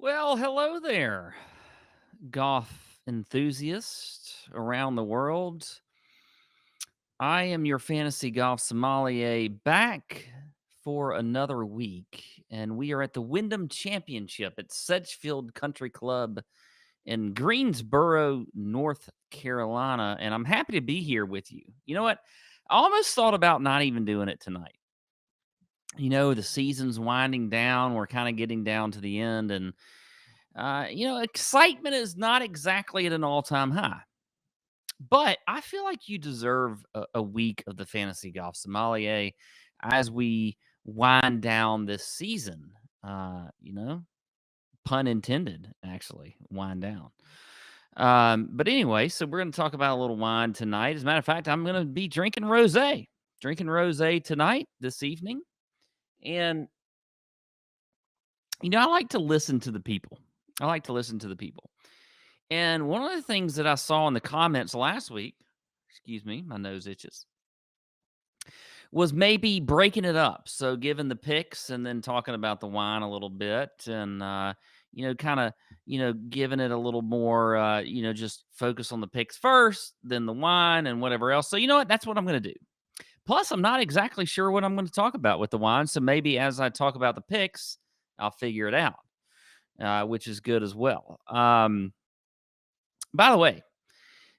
Well, hello there, golf enthusiast around the world. I am your fantasy golf sommelier back for another week, and we are at the Wyndham Championship at Sedgefield Country Club in Greensboro, North Carolina, and I'm happy to be here with you. You know what? I almost thought about not even doing it tonight. The season's winding down. We're kind of getting down to the end, and excitement is not exactly at an all-time high, but I feel like you deserve a week of the fantasy golf sommelier as we wind down this season. Pun intended, actually, wind down. But anyway, so we're going to talk about a little wine tonight. As a matter of fact, I'm going to be drinking rosé tonight, this evening. And, I like to listen to the people. I like to listen to the people. And one of the things that I saw in the comments last week, excuse me, my nose itches, was maybe breaking it up. So giving the picks and then talking about the wine a little bit and, kind of, giving it a little more, just focus on the picks first, then the wine and whatever else. So, you know what? That's what I'm going to do. Plus, I'm not exactly sure what I'm going to talk about with the wine. So maybe as I talk about the picks, I'll figure it out, which is good as well. By the way,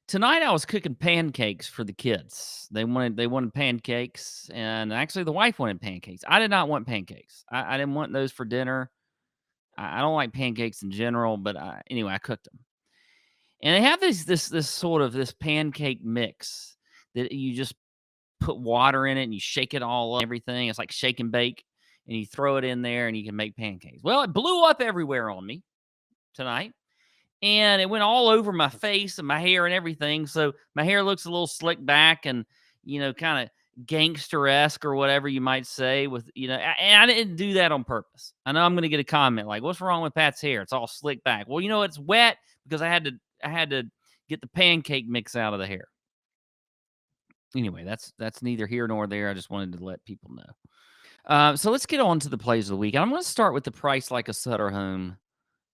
tonight I was cooking pancakes for the kids. They wanted pancakes, and actually the wife wanted pancakes. I did not want pancakes. I didn't want those for dinner. I don't like pancakes in general, but anyway, I cooked them. And they have this sort of this pancake mix that you just put water in it and you shake it all up, everything. It's like shake and bake, and you throw it in there and you can make pancakes. Well, it blew up everywhere on me tonight. And it went all over my face and my hair and everything. So my hair looks a little slicked back and, kind of gangster-esque or whatever you might say and I didn't do that on purpose. I know I'm going to get a comment like, what's wrong with Pat's hair? It's all slicked back. Well, it's wet because I had to get the pancake mix out of the hair. Anyway, that's neither here nor there. I just wanted to let people know. So let's get on to the plays of the week. I'm going to start with the Price Like a Sutter Home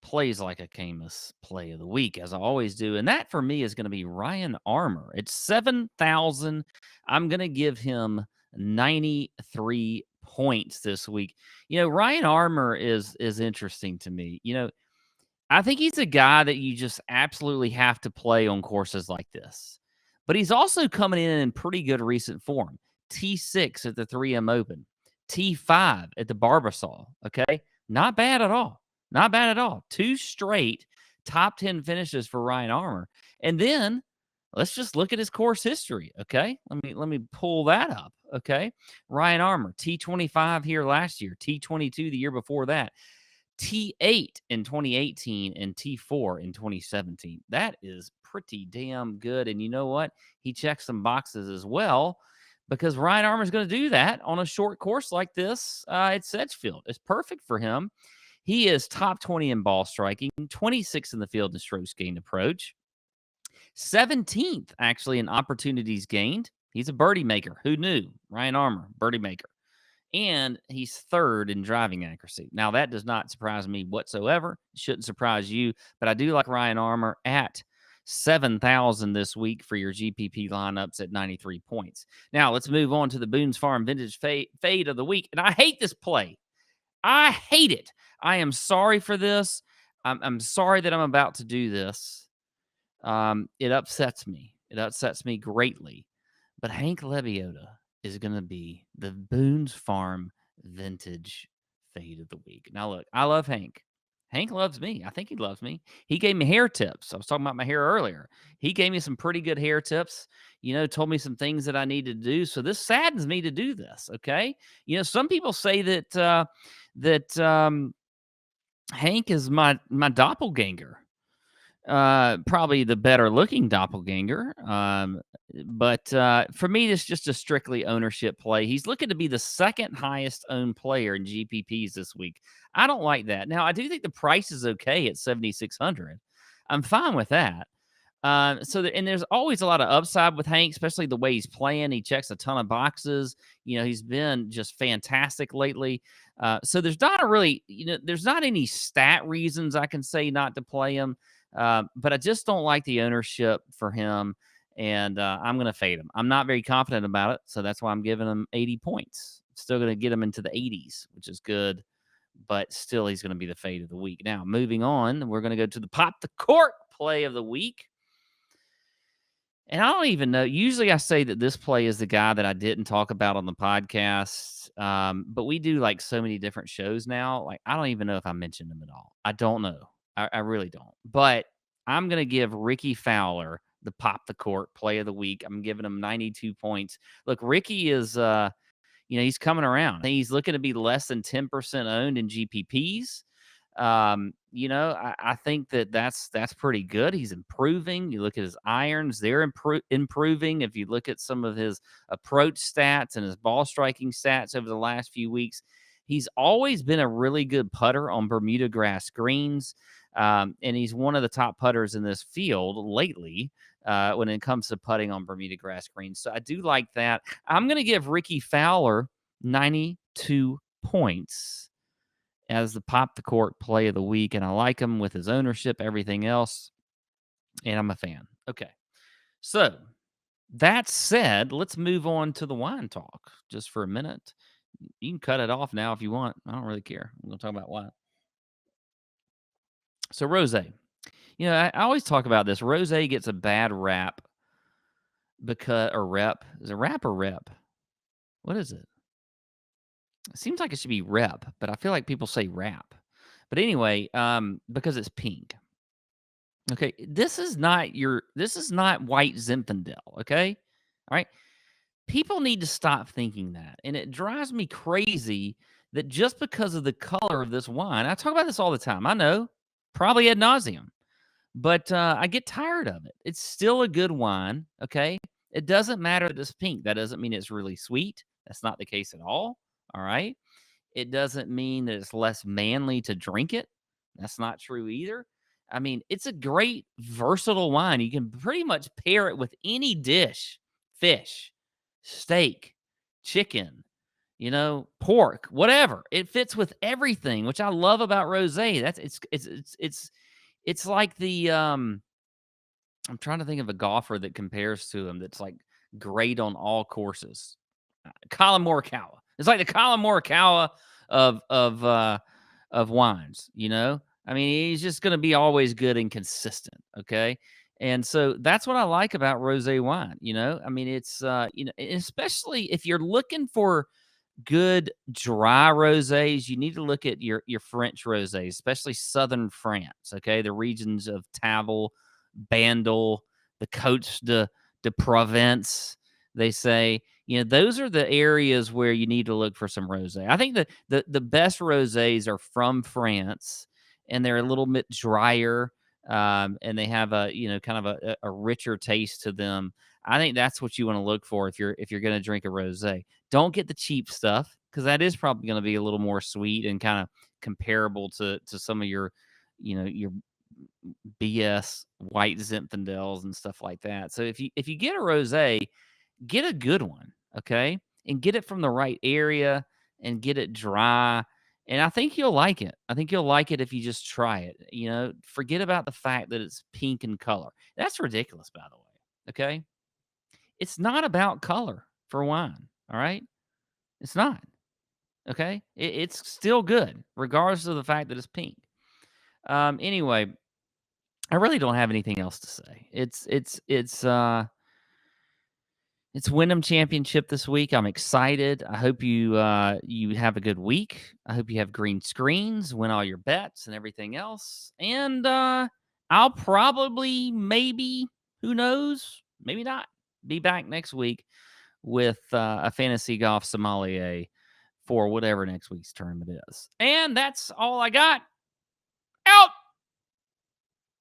plays like a Camus play of the week, as I always do. And that for me is going to be Ryan Armour. It's 7,000. I'm going to give him 93 points this week. Ryan Armour is interesting to me. I think he's a guy that you just absolutely have to play on courses like this. But he's also coming in pretty good recent form. T6 at the 3M Open, T5 at the Barbasol. Okay. Not bad at all. Not bad at all. 2 straight top 10 finishes for Ryan Armour. And then let's just look at his course history. Okay. Let me pull that up. Okay. Ryan Armour, T25 here last year, T22 the year before that. T8 in 2018 and T4 in 2017. That is pretty damn good. And you know what? He checks some boxes as well because Ryan Armour is going to do that on a short course like this at Sedgefield. It's perfect for him. He is top 20 in ball striking, 26 in the field in strokes gained approach, 17th actually in opportunities gained. He's a birdie maker. Who knew? Ryan Armour, birdie maker. And he's third in driving accuracy. Now, that does not surprise me whatsoever. It shouldn't surprise you, but I do like Ryan Armour at 7,000 this week for your GPP lineups at 93 points. Now, let's move on to the Boone's Farm Vintage Fade of the week. And I hate this play. I hate it. I am sorry for this. I'm sorry that I'm about to do this. It upsets me. It upsets me greatly. But Hank Lebiota is going to be the Boone's Farm Vintage Fade of the Week. Now, look, I love Hank. Hank loves me. I think he loves me. He gave me hair tips. I was talking about my hair earlier. He gave me some pretty good hair tips, told me some things that I need to do. So this saddens me to do this, okay? Some people say that Hank is my doppelganger. Probably the better looking doppelganger. But for me, it's just a strictly ownership play. He's looking to be the second highest owned player in GPPs this week. I don't like that. Now, I do think the price is okay at 7,600. I'm fine with that. And there's always a lot of upside with Hank, especially the way he's playing. He checks a ton of boxes. He's been just fantastic lately. So there's not a really, there's not any stat reasons I can say not to play him. But I just don't like the ownership for him, and I'm going to fade him. I'm not very confident about it, so that's why I'm giving him 80 points. Still going to get him into the 80s, which is good, but still he's going to be the fade of the week. Now, moving on, we're going to go to the pop the cork play of the week. And I don't even know. Usually I say that this play is the guy that I didn't talk about on the podcast. But we do like so many different shows now. Like, I don't even know if I mentioned him at all. I don't know. I really don't. But I'm going to give Rickie Fowler the pop the court play of the week. I'm giving him 92 points. Look, Rickie is, he's coming around. He's looking to be less than 10% owned in GPPs. I think that's pretty good. He's improving. You look at his irons, they're improving. If you look at some of his approach stats and his ball striking stats over the last few weeks, he's always been a really good putter on Bermuda grass greens. And he's one of the top putters in this field lately when it comes to putting on Bermuda grass greens. So I do like that. I'm going to give Rickie Fowler 92 points as the pop the court play of the week, and I like him with his ownership, everything else, and I'm a fan. Okay, so that said, let's move on to the wine talk just for a minute. You can cut it off now if you want. I don't really care. I'm going to talk about wine. So rosé. I always talk about this. Rosé gets a bad rap rep. Is it rap or rep? What is it? It seems like it should be rep, but I feel like people say rap. But anyway, because it's pink. Okay, this is not white Zinfandel, okay? All right? People need to stop thinking that. And it drives me crazy that just because of the color of this wine, I talk about this all the time. I know, probably ad nauseum, but I get tired of it. It's still a good wine, okay? It doesn't matter that it's pink. That doesn't mean it's really sweet. That's not the case at all. All right? It doesn't mean that it's less manly to drink it. That's not true either. I mean, it's a great versatile wine. You can pretty much pair it with any dish, fish, steak, chicken, pork, whatever. It fits with everything, which I love about rosé. It's like the I'm trying to think of a golfer that compares to him that's like great on all courses. Colin Morikawa. It's like the Colin Morikawa of wines, I mean, he's just going to be always good and consistent, okay? And so that's what I like about rosé wine, I mean, it's especially if you're looking for good dry rosés, you need to look at your French rosés, especially southern France, okay? The regions of Tavel, Bandel, the Côtes de Provence, they say, those are the areas where you need to look for some rosé. I think the best rosés are from France, and they're a little bit drier, and they have kind of a richer taste to them. I think that's what you want to look for if you're going to drink a rosé. Don't get the cheap stuff, because that is probably going to be a little more sweet and kind of comparable to some of your BS white Zinfandels and stuff like that. So if you get a rosé, get a good one, okay? And get it from the right area and get it dry. And I think you'll like it. I think you'll like it if you just try it. Forget about the fact that it's pink in color. That's ridiculous, by the way. Okay? It's not about color for wine, all right? It's not. Okay? It's still good, regardless of the fact that it's pink. Anyway, I really don't have anything else to say. It's Wyndham Championship this week. I'm excited. I hope you have a good week. I hope you have green screens, win all your bets and everything else. And I'll probably, maybe, who knows, maybe not, be back next week with a Fantasy Golf Sommelier for whatever next week's tournament is. And that's all I got.